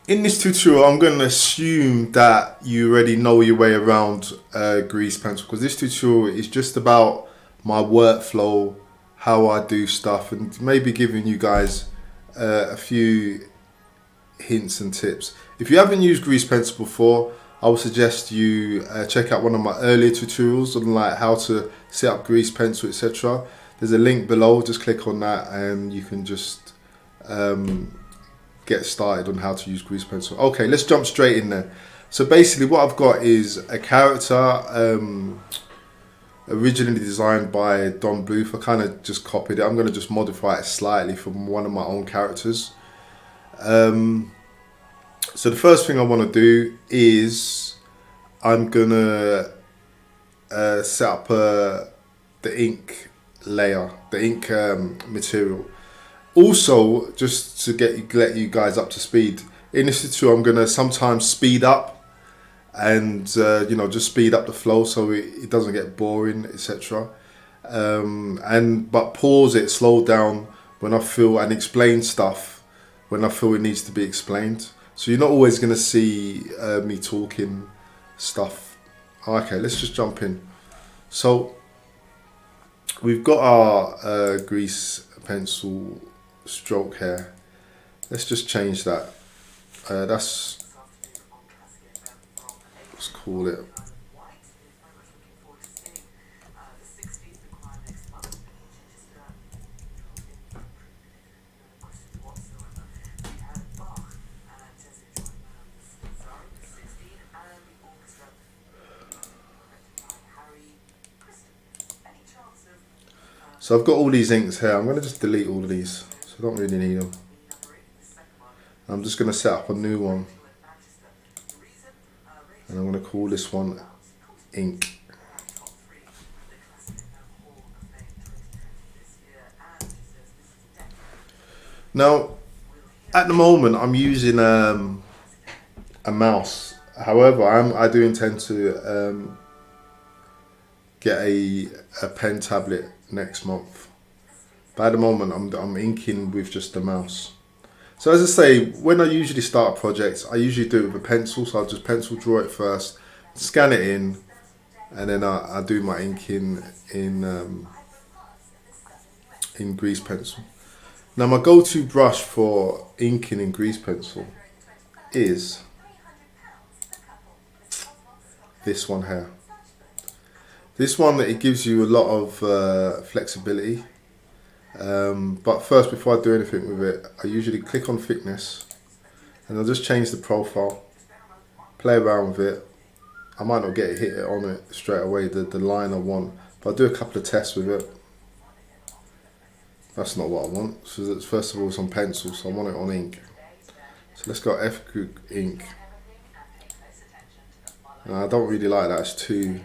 In this tutorial, I'm going to assume that you already know your way around Grease Pencil, because this tutorial is just about my workflow, how I do stuff, and maybe giving you guys a few hints and tips. If you haven't used Grease Pencil before, I would suggest you check out one of my earlier tutorials on like how to set up Grease Pencil, etc. There's a link below, just click on that and you can just get started on how to use Grease Pencil. Okay, let's jump straight in there. So basically what I've got is a character originally designed by Don Bluth. I kind of just copied it. I'm going to just modify it slightly from one of my own characters. So the first thing I want to do is I'm going to set up the ink layer, the ink material. Also, just to let you guys up to speed, in this tutorial I'm going to sometimes speed up and just speed up the flow so it doesn't get boring, etc. But pause it, slow down when I feel, and explain stuff when I feel it needs to be explained. So you're not always going to see me talking stuff. Okay, let's just jump in. So we've got our Grease Pencil stroke here. Let's just change that. Let's call it. So I've got all these inks here. I'm going to just delete all of these. So I don't really need them. I'm just going to set up a new one. And I'm going to call this one ink. Now, at the moment, I'm using a mouse. However, I do intend to get a pen tablet next month. But at the moment, I'm inking with just the mouse. So as I say, when I usually start a project, I usually do it with a pencil. So I'll just pencil draw it first, scan it in, and then I do my inking in Grease Pencil. Now my go-to brush for inking in Grease Pencil is this one here. This one, it gives you a lot of flexibility. But first, before I do anything with it, I usually click on thickness and I'll just change the profile, play around with it. I might not get hit on it straight away, the line I want, but I'll do a couple of tests with it. That's not what I want. So first of all, it's on pencil, so I want it on ink. So let's go F group ink. I don't really like that, it's too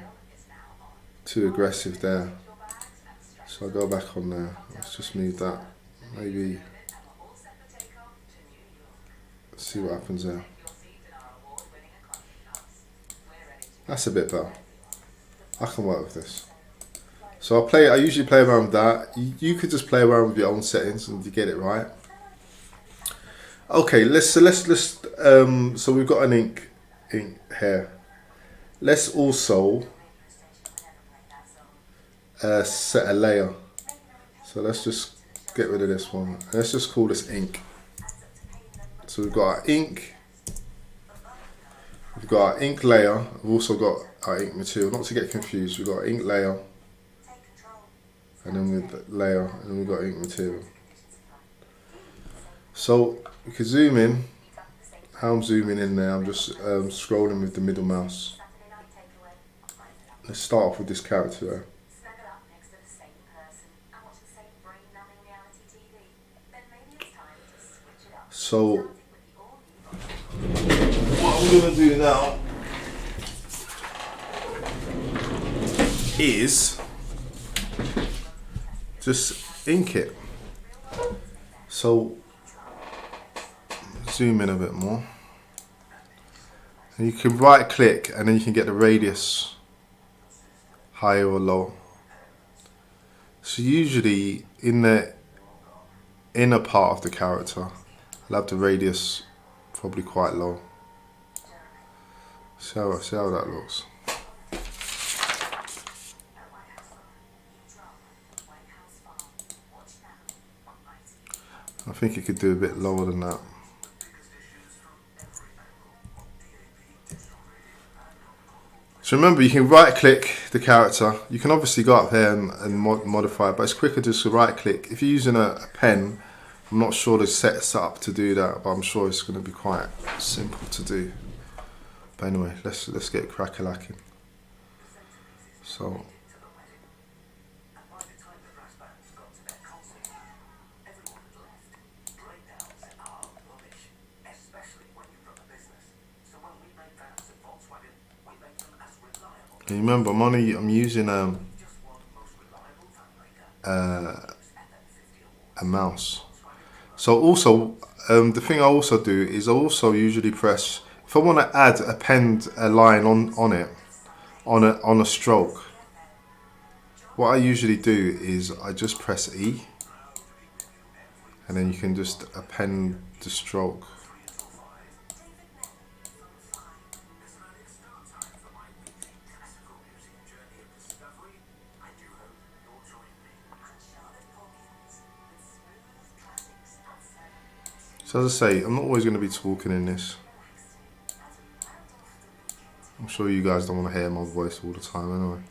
aggressive there. So I'll go back on there. Let's just move that. Maybe see what happens there. That's a bit better. I can work with this. So I usually play around with that. You could just play around with your own settings and you get it right. Okay, so we've got an ink here. Let's also set a layer. So let's just get rid of this one. Let's just call this ink. So we've got our ink. We've got our ink layer. We've also got our ink material. Not to get confused, we've got our ink layer. And then with layer, and then we've got ink material. So we can zoom in. How I'm zooming in there, I'm just scrolling with the middle mouse. Let's start off with this character there. So what I'm going to do now is just ink it. So zoom in a bit more. And you can right click and then you can get the radius higher or low. So usually in the inner part of the character, I'll have the radius Probably quite low. See how that looks. I think you could do a bit lower than that. So remember, you can right click the character. You can obviously go up here and modify it, but it's quicker just to right click. If you're using a pen, I'm not sure the set's up to do that, but I'm sure it's going to be quite simple to do. But anyway, let's get crack-a-lacking. So. And remember, I'm using a mouse. So also, the thing I also do is I also usually press, if I want to add append a line on it, on a stroke, what I usually do is I just press E, and then you can just append the stroke. So as I say, I'm not always going to be talking in this. I'm sure you guys don't want to hear my voice all the time anyway.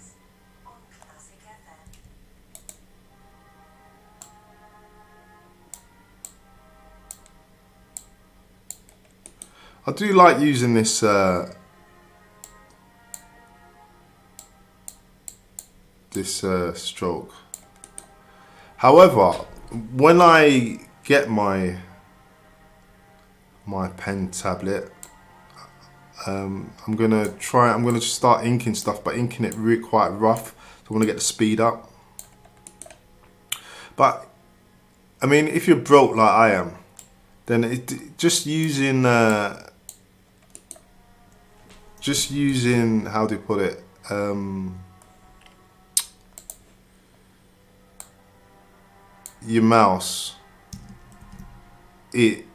I do like using this stroke. However, when I get my pen tablet, I'm gonna just start inking stuff, but inking it really quite rough. So I want to get the speed up. But I mean, if you're broke like I am, then just using how do you put it? Your mouse. It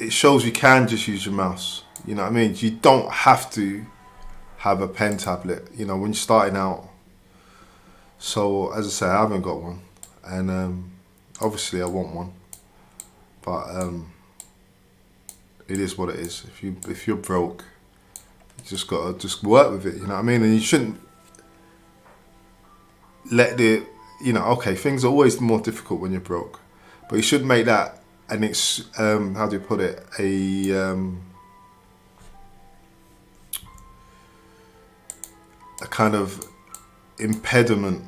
shows you can just use your mouse. You know what I mean? You don't have to have a pen tablet, you know, when you're starting out. So as I say, I haven't got one, and obviously I want one, but it is what it is. If you're broke, you just gotta work with it. You know what I mean? And you shouldn't let it. You know, okay, things are always more difficult when you're broke, but you should make that. And it's how do you put it? A kind of impediment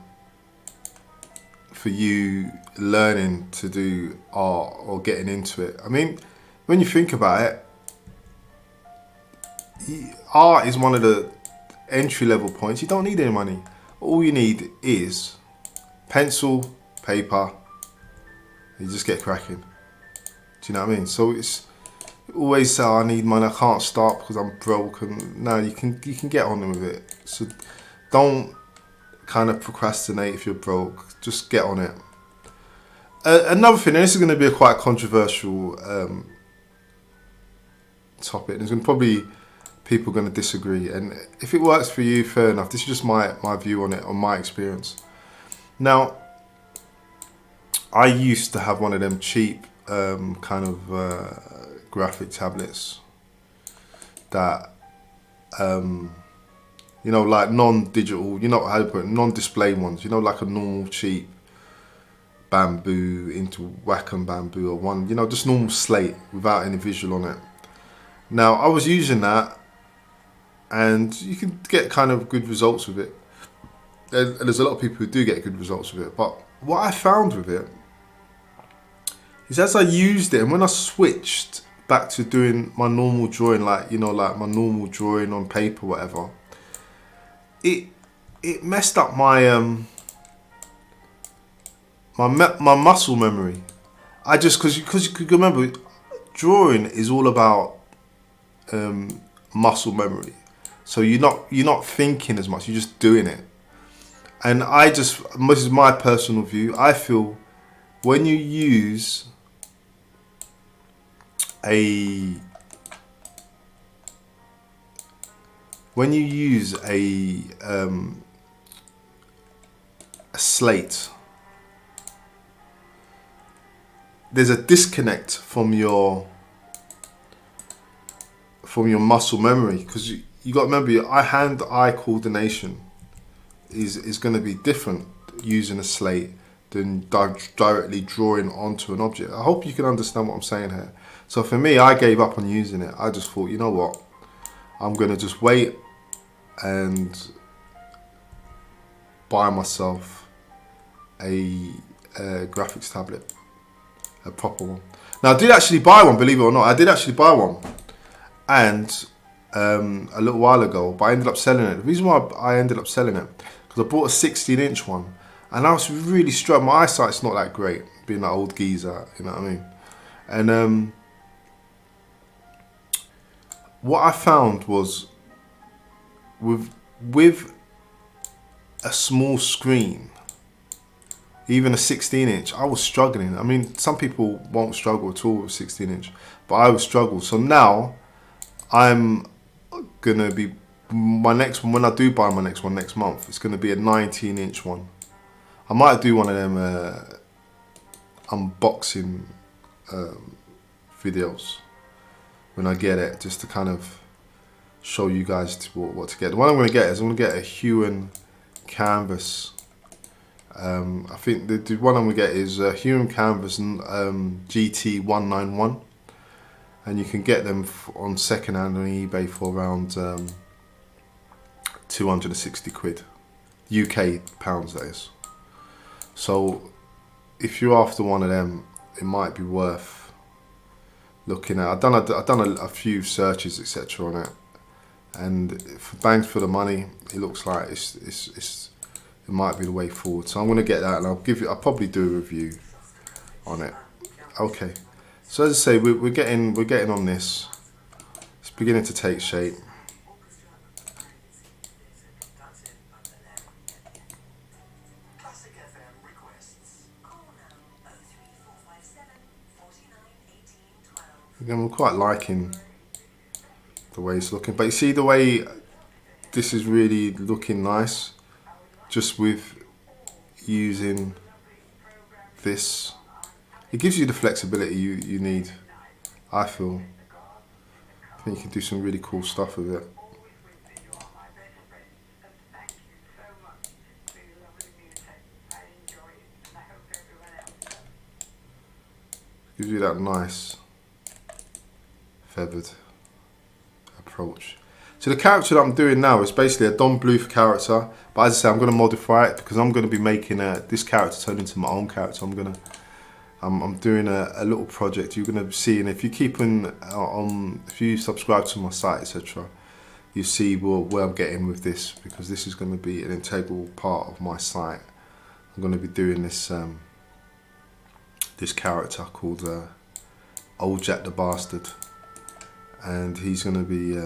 for you learning to do art or getting into it. I mean, when you think about it, art is one of the entry-level points. You don't need any money. All you need is pencil, paper. You just get cracking. Do you know what I mean? So it's always say, I need money, I can't start because I'm broke. And no, you can get on with it. So don't kind of procrastinate if you're broke. Just get on it. Another thing, and this is going to be a quite controversial topic. There's going to probably people going to disagree, and if it works for you, fair enough. This is just my view on it, on my experience. Now, I used to have one of them cheap kind of graphic tablets that you know, like non-digital, you know how to put it, non-display ones, you know, like a normal cheap bamboo into Wacom bamboo, or one, you know, just normal slate without any visual on it. Now I was using that, and you can get kind of good results with it, and there's a lot of people who do get good results with it. But what I found with it is, as I used it, and when I switched back to doing my normal drawing, like, you know, like my normal drawing on paper, whatever, it messed up my my muscle memory. I just, because you could remember, drawing is all about muscle memory. So you're not thinking as much, you're just doing it. And this is my personal view, I feel when you use a when you use a slate, there's a disconnect from your muscle memory, because you got to remember your hand-eye coordination is going to be different using a slate than directly drawing onto an object. I hope you can understand what I'm saying here. So for me, I gave up on using it. I just thought, you know what, I'm going to just wait and buy myself a graphics tablet, a proper one. Now I did actually buy one, believe it or not. I did actually buy one, and a little while ago, but I ended up selling it. The reason why I ended up selling it, because I bought a 16-inch one, and I was really struggling. My eyesight's not that great, being that old geezer, you know what I mean? And what I found was with a small screen, even a 16-inch, I was struggling. I mean, some people won't struggle at all with 16-inch, but I would struggle. So now I'm gonna be, my next one, when I do buy my next one next month, it's gonna be a 19-inch one. I might do one of them unboxing videos when I get it, just to kind of show you guys what to get. The one I'm gonna get is I'm gonna get a Huon Canvas. I think the one I'm gonna get is Huon Canvas GT191, and you can get them on second hand on eBay for around 260 quid, UK pounds that is. So if you're after one of them, it might be worth looking at. I've done a few searches, etc. on it, and for bang for the money, it looks like it might be the way forward. So I'm gonna get that, and I'll probably do a review on it. Okay. So as I say, we're getting on this. It's beginning to take shape. Again, I'm quite liking the way it's looking, but you see the way this is really looking nice, just with using this. It gives you the flexibility you need, I feel. I think you can do some really cool stuff with it. Gives you that nice feathered approach. So the character that I'm doing now is basically a Don Bluth character, but as I say, I'm going to modify it because I'm going to be making this character turn into my own character. I'm doing a little project you're going to see, and if you keep if you subscribe to my site, etc., you see where I'm getting with this, because this is going to be an integral part of my site. I'm going to be doing this this character called Old Jack the Bastard, and he's going to be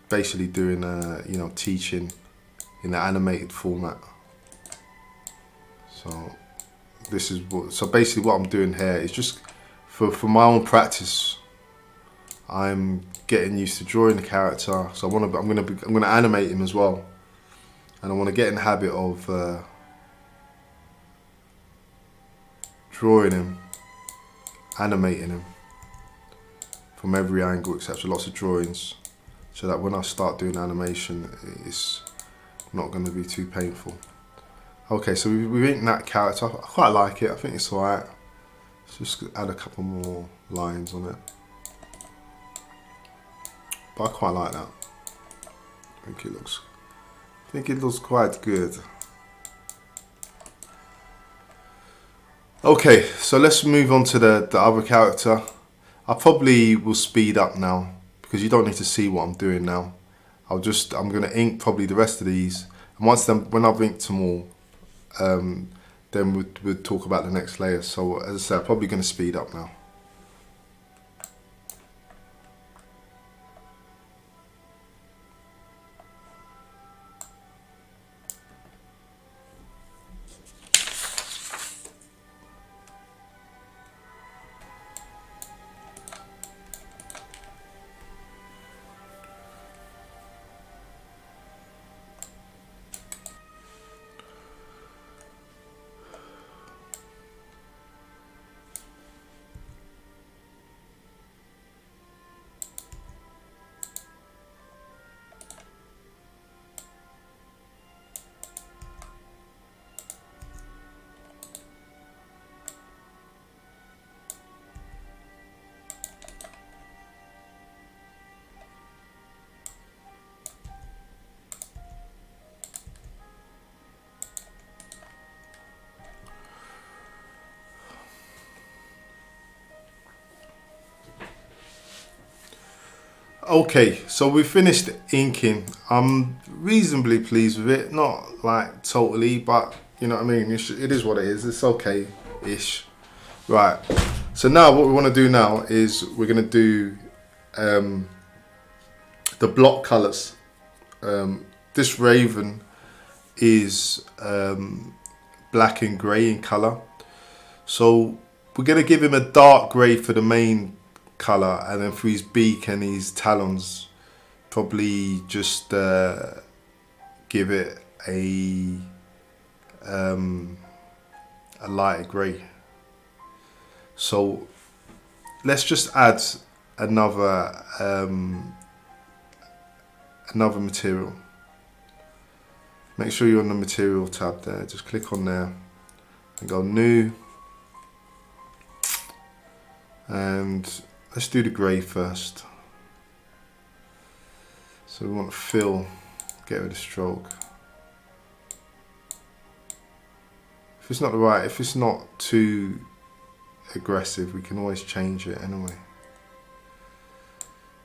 basically doing teaching in the animated format. So this is basically what I'm doing here is just for my own practice. I'm getting used to drawing the character, so I'm gonna animate him as well, and I want to get in the habit of drawing him, animating him from every angle, etc. Lots of drawings, so that when I start doing animation, it's not going to be too painful. Okay, so we've inked that character. I quite like it. I think it's alright. Let's just add a couple more lines on it. But I quite like that. I think it looks quite good. Okay, so let's move on to the other character. I probably will speed up now because you don't need to see what I'm doing now. I'm going to ink probably the rest of these, and when I've inked them all, then we'll talk about the next layer. So as I said, I'm probably going to speed up now. Okay, so we finished inking. I'm reasonably pleased with it. Not like totally, but you know what I mean. It is what it is. It's okay-ish. Right. So now what we want to do now is we're going to do the block colours. This raven is black and grey in colour. So we're going to give him a dark grey for the main colour, and then for his beak and his talons probably just give it a lighter grey. So let's just add another material. Make sure you're on the material tab there, just click on there and go new, and let's do the grey first. So we want to fill, get rid of stroke. If it's not right, if it's not too aggressive, we can always change it anyway.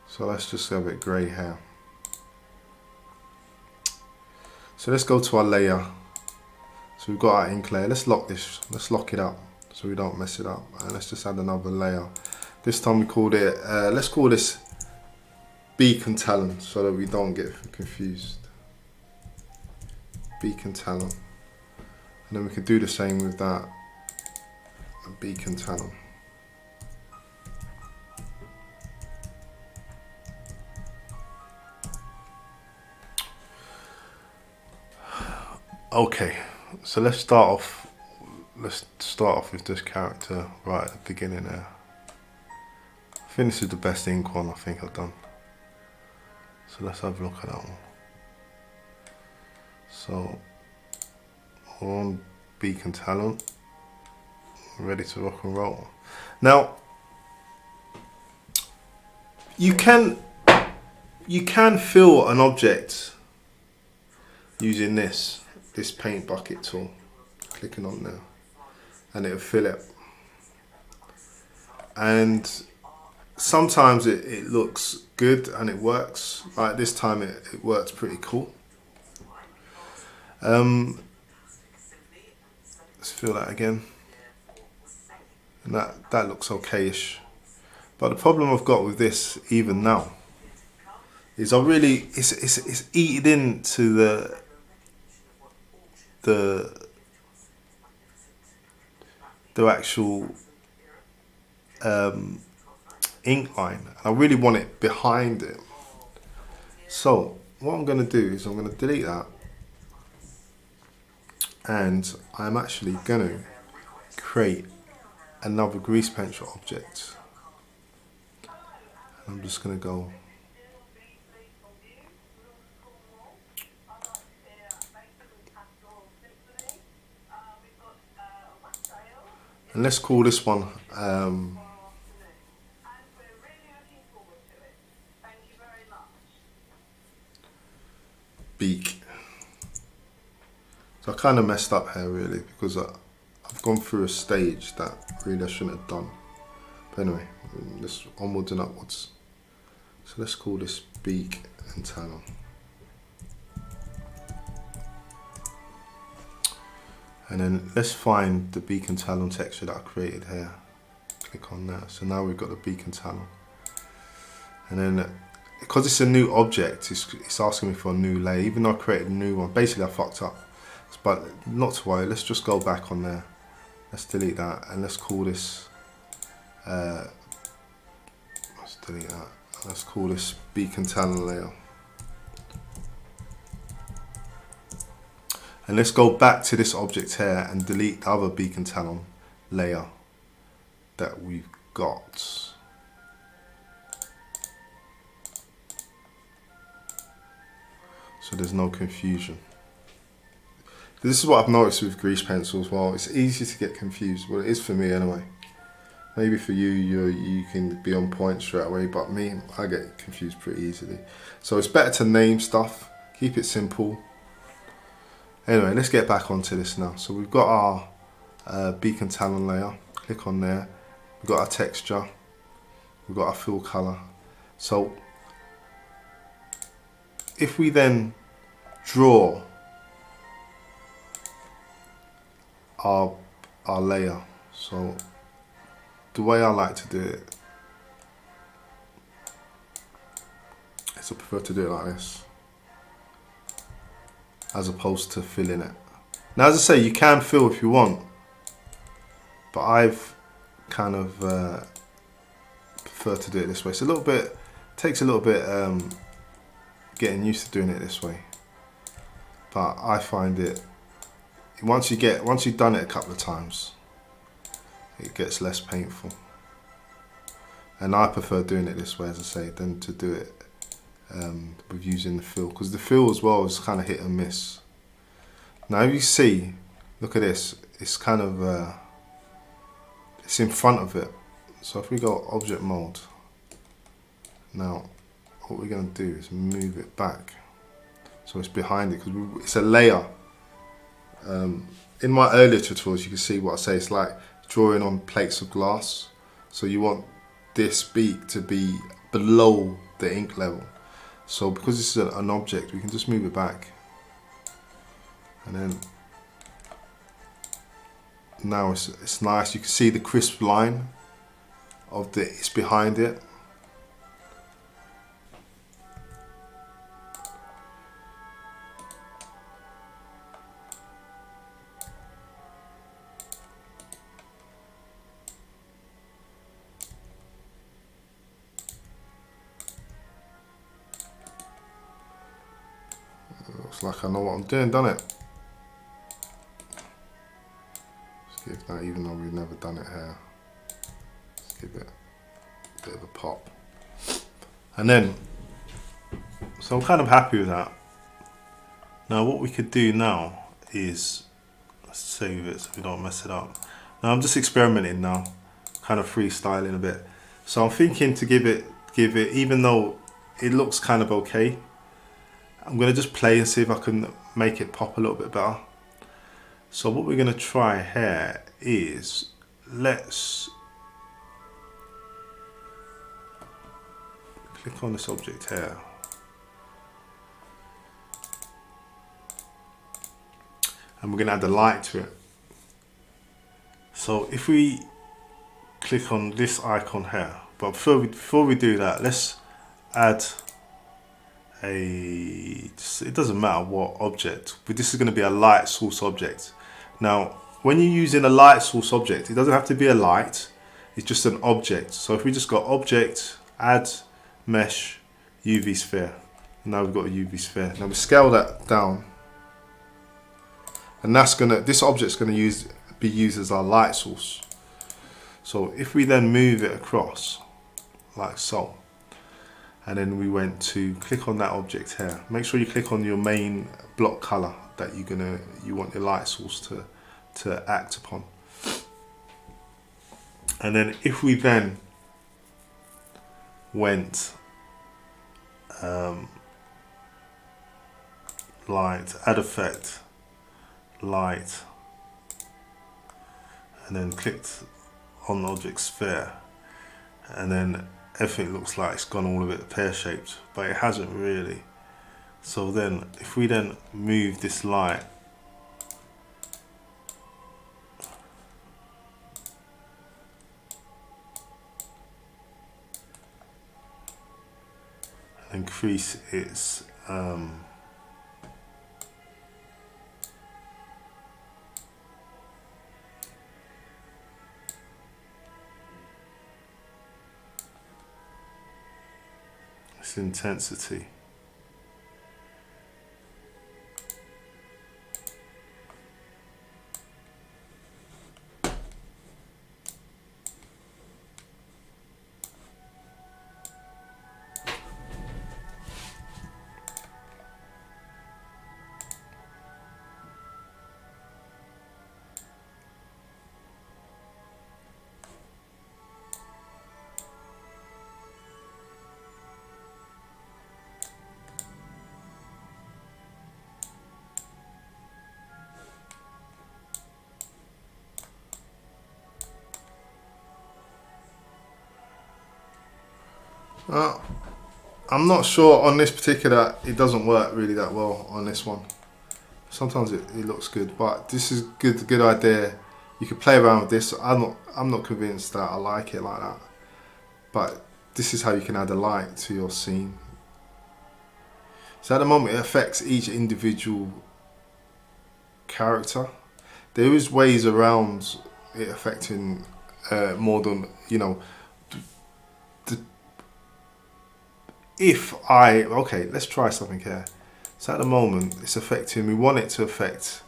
So let's just have it grey hair. So let's go to our layer. So we've got our ink layer. Let's lock this. Let's lock it up so we don't mess it up. And let's just add another layer. This time we called it. Let's call this beak and talon so that we don't get confused. Beak and talon. And then we can do the same with that. Beak and talon. Okay, so let's start off with this character right at the beginning there. I think this is the best ink one I think I've done. So let's have a look at that one. So we're on beak and talon, ready to rock and roll. Now you can fill an object using this paint bucket tool, clicking on there, and it'll fill it. And sometimes it looks good and it works. Like this time it works pretty cool. Let's fill that again. And that looks okay-ish. But the problem I've got with this even now is it's eaten into the actual ink line. I really want it behind it. So what I'm going to do is I'm going to delete that, and I'm actually going to create another grease pencil object. I'm just going to go and let's call this one beak. So I kind of messed up here really, because I've gone through a stage that really I shouldn't have done. But anyway, let's onwards and upwards. So let's call this beak and talon. And then let's find the beak and talon texture that I created here. Click on that. So now we've got the beak and talon. And then, because it's a new object, it's asking me for a new layer, even though I created a new one. Basically I fucked up. But not to worry, let's just go back on there. Let's delete that and let's call this, let's delete that. Let's call this beak and talon layer. And let's go back to this object here and delete the other beak and talon layer that we've got. So there's no confusion. This is what I've noticed with grease pencils. Well, it's easy to get confused. Well, it is for me anyway. Maybe for you, you can be on point straight away, but me, I get confused pretty easily. So it's better to name stuff, keep it simple. Anyway, let's get back onto this now. So we've got our beak and talon layer. Click on there. We've got our texture. We've got our fill color. So if we then draw our layer, so the way I like to do it is I prefer to do it like this, as opposed to filling it. Now, as I say, you can fill if you want, but I've kind of prefer to do it this way. It's a little bit, takes a little bit getting used to doing it this way, but I find it, once you've done it a couple of times, it gets less painful. And I prefer doing it this way, as I say, than to do it with using the fill, because the fill as well is kind of hit and miss. Now if you see, look at this, it's kind of it's in front of it. So if we go object mode, now what we're going to do is move it back so it's behind it, because it's a layer. In my earlier tutorials you can see what I say, it's like drawing on plates of glass, so you want this beak to be below the ink level. So because this is an object, we can just move it back, and then now it's nice. You can see the crisp line of it's behind it. Looks like I know what I'm doing, doesn't it? Let's give that, even though we've never done it here, let's give it a bit of a pop. And then, so I'm kind of happy with that. Now what we could do now is, let's save it so we don't mess it up. Now I'm just experimenting now, kind of freestyling a bit. So I'm thinking to give it, even though it looks kind of okay, I'm going to just play and see if I can make it pop a little bit better. So what we're going to try here is, let's click on this object here. And we're going to add a light to it. So if we click on this icon here, but before we do that, let's add it doesn't matter what object, but this is going to be a light source object. Now when you're using a light source object, it doesn't have to be a light, it's just an object. So if we just got object, add mesh, UV sphere, now we've got a UV sphere. Now we scale that down, and this object's going to be used as our light source. So if we then move it across like so, and then we went to click on that object here, make sure you click on your main block color that you want your light source to act upon. And then if we then went light, add effect, light, and then clicked on the object sphere, and then everything looks like it's gone all a bit pear-shaped, but it hasn't really. So then if we then move this light and increase its intensity. I'm not sure on this particular, it doesn't work really that well on this one. Sometimes it looks good, but this is good idea. You could play around with this. I'm not convinced that I like it like that, but this is how you can add a light to your scene. So at the moment it affects each individual character. There is ways around it affecting more than, you know, okay, let's try something here. So at the moment it's affecting, we want it to affect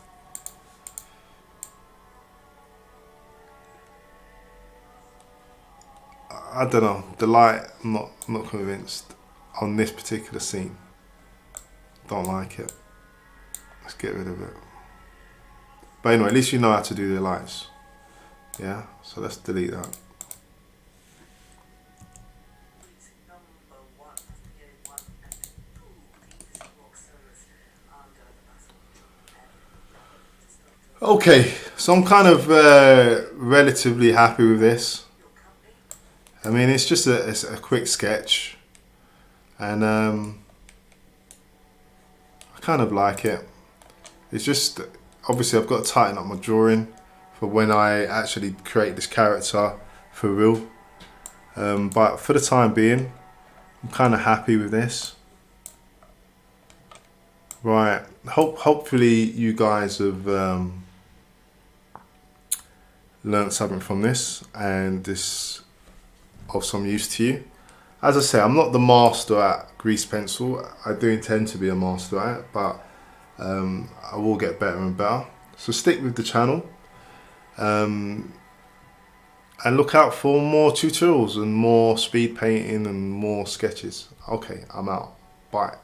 I don't know, the light, I'm not convinced on this particular scene. Don't like it. Let's get rid of it. But anyway, at least you know how to do the lights. Yeah, so let's delete that. Okay, so I'm kind of relatively happy with this. I mean, it's just a quick sketch, and I kind of like it. It's just, obviously I've got to tighten up my drawing for when I actually create this character for real. But for the time being, I'm kind of happy with this. Right, hopefully you guys have learned something from this, and this of some use to you. As I say, I'm not the master at grease pencil. I do intend to be a master at it, but I will get better and better. So stick with the channel, and look out for more tutorials and more speed painting and more sketches. Okay, I'm out. Bye.